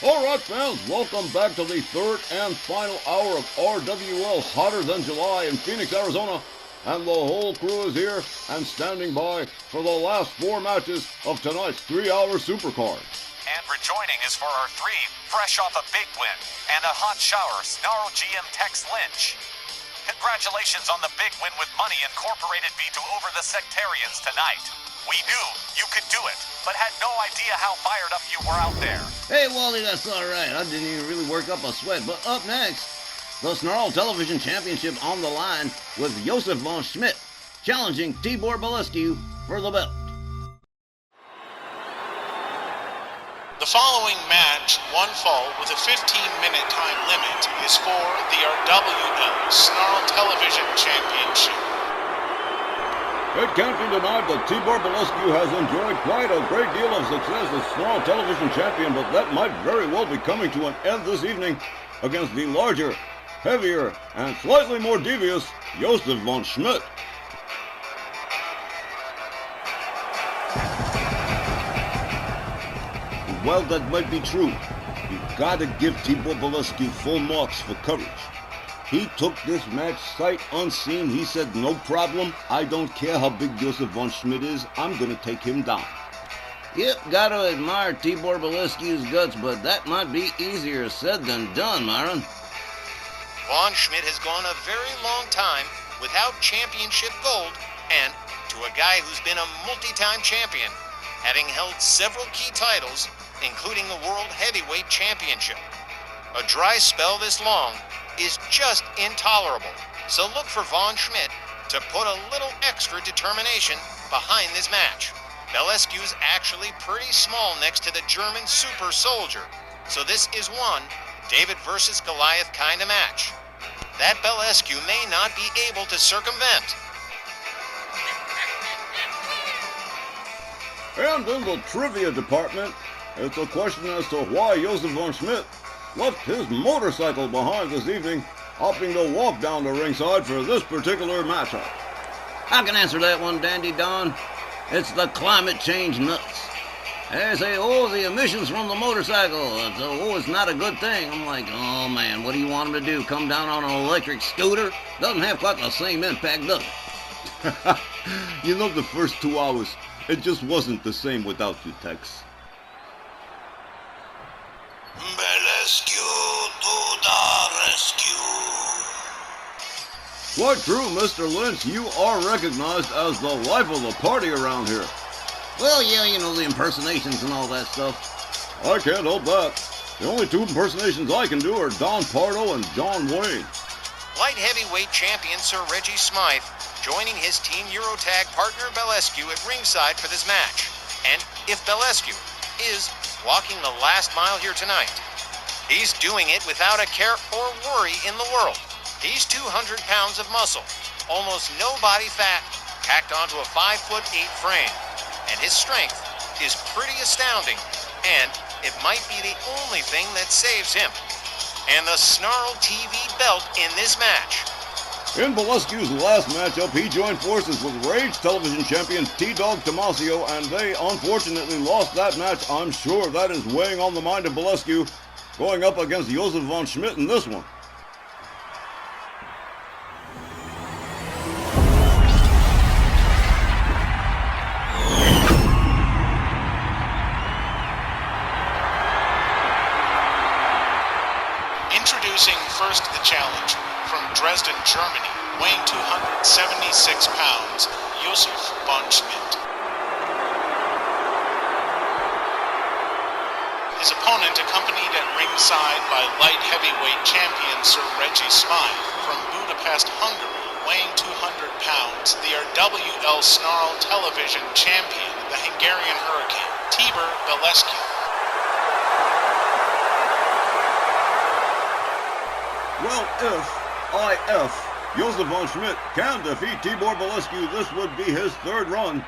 All right, fans, welcome back to the third and final hour of RWL Hotter Than July in Phoenix, Arizona. And the whole crew is here and standing by for the last four matches of tonight's 3-hour supercard. And rejoining is for our three, fresh off a big win and a hot shower, Snarl GM Tex Lynch. Congratulations on the big win with money incorporated beat over the Sectarians tonight. We knew you could do it, but had no idea how fired up you were out there. Hey, Wally, that's all right. I didn't even really work up a sweat. But up next, the Snarl Television Championship on the line with Josef von Schmidt challenging Tibor Belescu for the belt. The following match, one fall with a 15-minute time limit, is for the RWL Snarl Television Championship. It can't be denied that Tibor Belescu has enjoyed quite a great deal of success as Snarl Television Champion, but that might very well be coming to an end this evening against the larger, heavier, and slightly more devious Josef von Schmidt. Well, that might be true. You gotta give Tibor Belescu full marks for courage. He took this match sight unseen. He said, no problem. I don't care how big Josef von Schmidt is. I'm gonna take him down. Yep, gotta admire Tibor Belescu's guts, but that might be easier said than done, Myron. Von Schmidt has gone a very long time without championship gold, and to a guy who's been a multi-time champion, having held several key titles, including the World Heavyweight Championship. A dry spell this long is just intolerable, so look for Von Schmidt to put a little extra determination behind this match. Belescu's actually pretty small next to the German super soldier, so this is one David versus Goliath kind of match that Belescu may not be able to circumvent. And in the trivia department, it's a question as to why Josef von Schmidt left his motorcycle behind this evening, opting to walk down to ringside for this particular matchup. I can answer that one, Dandy Don. It's the climate change nuts. They say, oh, the emissions from the motorcycle. It's not a good thing. I'm like, oh, man, what do you want him to do? Come down on an electric scooter? Doesn't have quite the same impact, does it? You know, the first 2 hours, it just wasn't the same without you, Tex. Belescu to the rescue. Quite true, Mr. Lynch. You are recognized as the life of the party around here. Well, yeah, you know, the impersonations and all that stuff. I can't help that. The only two impersonations I can do are Don Pardo and John Wayne. Light heavyweight champion Sir Reggie Smythe joining his Team Eurotag partner Belescu at ringside for this match. And if Belescu is walking the last mile here tonight, he's doing it without a care or worry in the world. He's 200 pounds of muscle, almost no body fat, packed onto a 5'8" frame. And his strength is pretty astounding, and it might be the only thing that saves him. And the Snarl TV belt in this match. In Belescu's last matchup, he joined forces with Rage Television champion T-Dog Tomasio, and they unfortunately lost that match. I'm sure that is weighing on the mind of Belescu, going up against Josef von Schmidt in this one. Introducing first the challenger from Dresden, Germany, weighing 276 pounds, Josef von Schmidt. His opponent accompanied at ringside by light heavyweight champion Sir Reggie Smythe from Budapest, Hungary, weighing 200 pounds, the RWL Snarl Television champion, the Hungarian Hurricane, Tibor Belescu. Well, if Josef von Schmidt can defeat Tibor Belescu, this would be his third run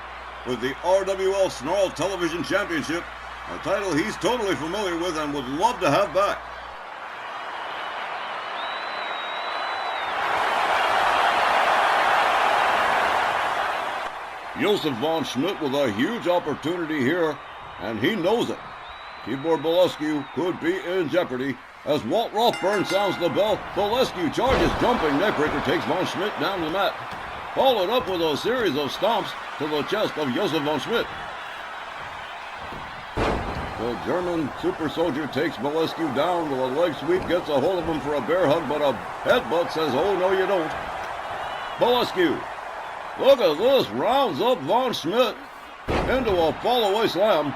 with the RWL Snarl Television Championship, a title he's totally familiar with and would love to have back. Josef von Schmidt with a huge opportunity here, and he knows it. Tibor Belescu could be in jeopardy. As Walt Rothburn sounds the bell, Belescu charges, jumping neckbreaker, takes von Schmidt down to the mat. Followed up with a series of stomps to the chest of Josef von Schmidt. The German super soldier takes Belescu down with a leg sweep, gets a hold of him for a bear hug, but a headbutt says, oh no you don't. Belescu, look at this, rounds up von Schmidt into a fall-away slam.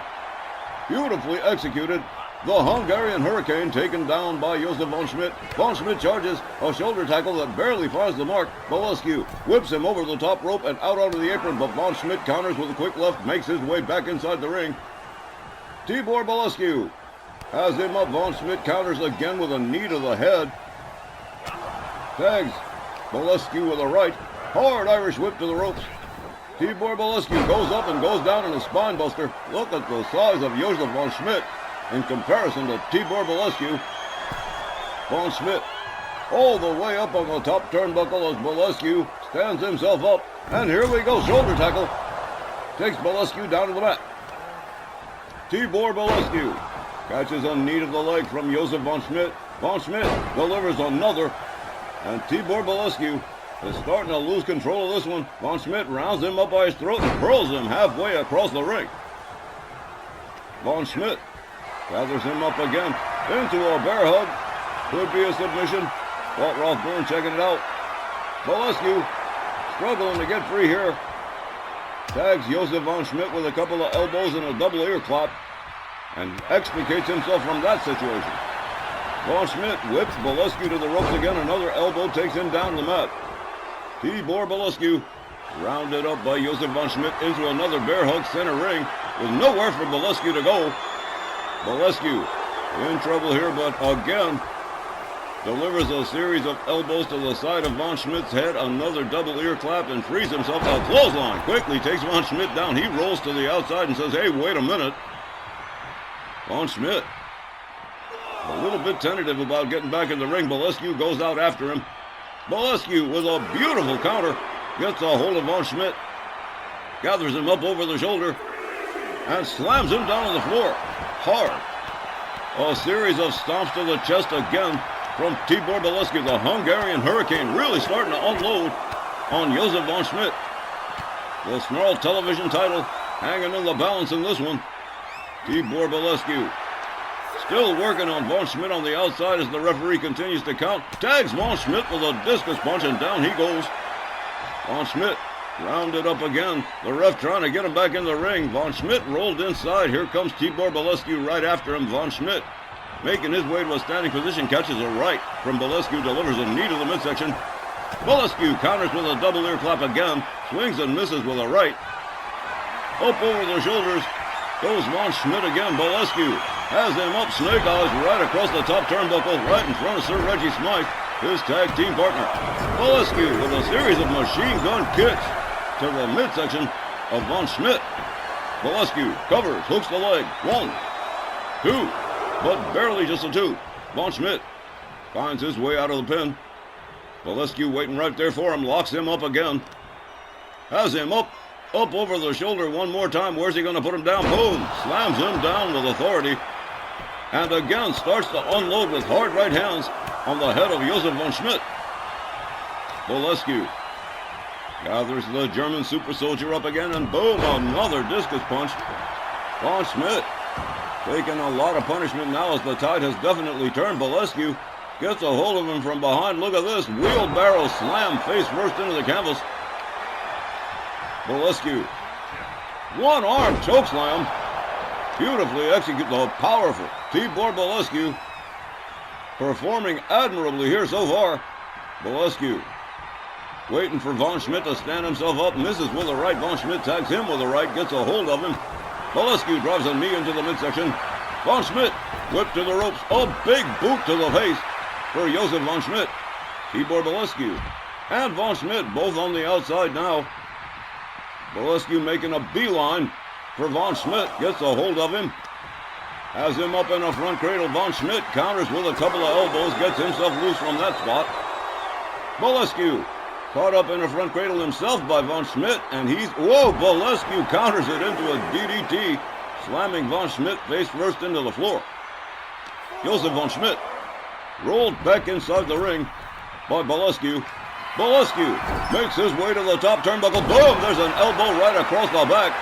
Beautifully executed. The Hungarian Hurricane taken down by Josef von Schmidt. Von Schmidt charges a shoulder tackle that barely finds the mark. Belescu whips him over the top rope and out onto the apron, but von Schmidt counters with a quick left, makes his way back inside the ring. Tibor Belescu has him up. Von Schmidt counters again with a knee to the head. Tags Belescu with a right. Hard Irish whip to the ropes. Tibor Belescu goes up and goes down in a spine buster. Look at the size of Josef von Schmidt in comparison to Tibor Belescu. Von Schmidt all the way up on the top turnbuckle as Belescu stands himself up. And here we go, shoulder tackle. Takes Belescu down to the mat. Tibor Belescu catches a knee to the leg from Josef von Schmidt. Von Schmidt delivers another. And Tibor Belescu is starting to lose control of this one. Von Schmidt rounds him up by his throat and hurls him halfway across the ring. Von Schmidt gathers him up again into a bear hug. Could be a submission. Walt Rothburn checking it out. Belescu struggling to get free here. Tags Josef von Schmidt with a couple of elbows and a double ear clap and extricates himself from that situation. Von Schmidt whips Belescu to the ropes again. Another elbow takes him down the mat. Tibor Belescu rounded up by Josef von Schmidt into another bear hug center ring with nowhere for Belescu to go. Belescu in trouble here, but again delivers a series of elbows to the side of von Schmidt's head. Another double ear clap and frees himself. A clothesline quickly takes von Schmidt down. He rolls to the outside and says, hey, wait a minute. Von Schmidt a little bit tentative about getting back in the ring. Belescu goes out after him. Belescu with a beautiful counter gets a hold of von Schmidt, gathers him up over the shoulder, and slams him down on the floor hard. A series of stomps to the chest again from Tibor Belescu. The Hungarian Hurricane really starting to unload on Josef von Schmidt. The Snarl Television title hanging in the balance in this one. Tibor Belescu still working on von Schmidt on the outside as the referee continues to count. Tags von Schmidt with a discus punch and down he goes. Von Schmidt rounded up again. The ref trying to get him back in the ring. Von Schmidt rolled inside. Here comes Tibor Belescu right after him. Von Schmidt making his way to a standing position, catches a right from Belescu, delivers a knee to the midsection. Belescu counters with a double ear clap again, swings and misses with a right. Up over the shoulders goes von Schmidt again. Belescu has him up, snake eyes right across the top turnbuckle, right in front of Sir Reggie Smythe, his tag team partner. Belescu with a series of machine gun kicks to the midsection of von Schmidt. Belescu covers, hooks the leg. 1, 2, but barely just a 2. Von Schmidt finds his way out of the pin. Belescu waiting right there for him, locks him up again. Has him up over the shoulder one more time. Where's he going to put him down? Boom! Slams him down with authority. And again starts to unload with hard right hands on the head of Josef von Schmidt. Belescu gathers the German super soldier up again, and boom, another discus punch. Von Schmidt taking a lot of punishment now as the tide has definitely turned. Belescu gets a hold of him from behind. Look at this, wheelbarrow slam face first into the canvas. Belescu, one arm chokeslam, beautifully executed. The powerful Tibor Belescu performing admirably here so far. Belescu waiting for von Schmidt to stand himself up, misses with a right. Von Schmidt tags him with a right, gets a hold of him. Belescu drives a knee into the midsection. Von Schmidt whipped to the ropes, a big boot to the face for Josef von Schmidt. Tibor Belescu and von Schmidt both on the outside now. Belescu making a beeline for von Schmidt, gets a hold of him, has him up in a front cradle. Von Schmidt counters with a couple of elbows, gets himself loose from that spot. Belescu caught up in a front cradle himself by von Schmidt, and Belescu counters it into a DDT. slamming von Schmidt face first into the floor. Josef von Schmidt rolled back inside the ring by Belescu. Belescu makes his way to the top turnbuckle. Boom! There's an elbow right across the back.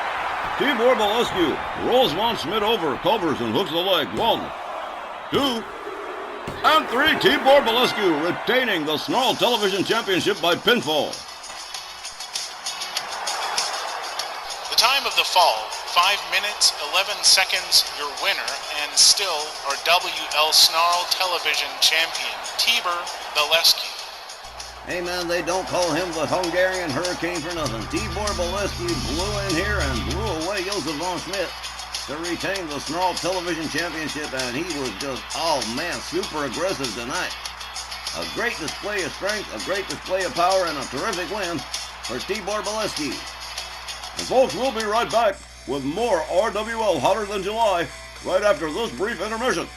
Tibor Belescu rolls von Schmidt over, covers and hooks the leg. 1, 2, and 3. Tibor Belescu retaining the Snarl Television Championship by pinfall. The time of the fall, 5 minutes, 11 seconds, your winner, and still our WL Snarl Television Champion, Tibor Belescu. Hey man, they don't call him the Hungarian Hurricane for nothing. Tibor Belescu blew in here and blew away Josef von Schmidt to retain the Snarl Television Championship, and he was just, oh man, super aggressive tonight. A great display of strength, a great display of power, and a terrific win for Tibor Belescu. And folks, we'll be right back with more RWL Hotter Than July right after this brief intermission.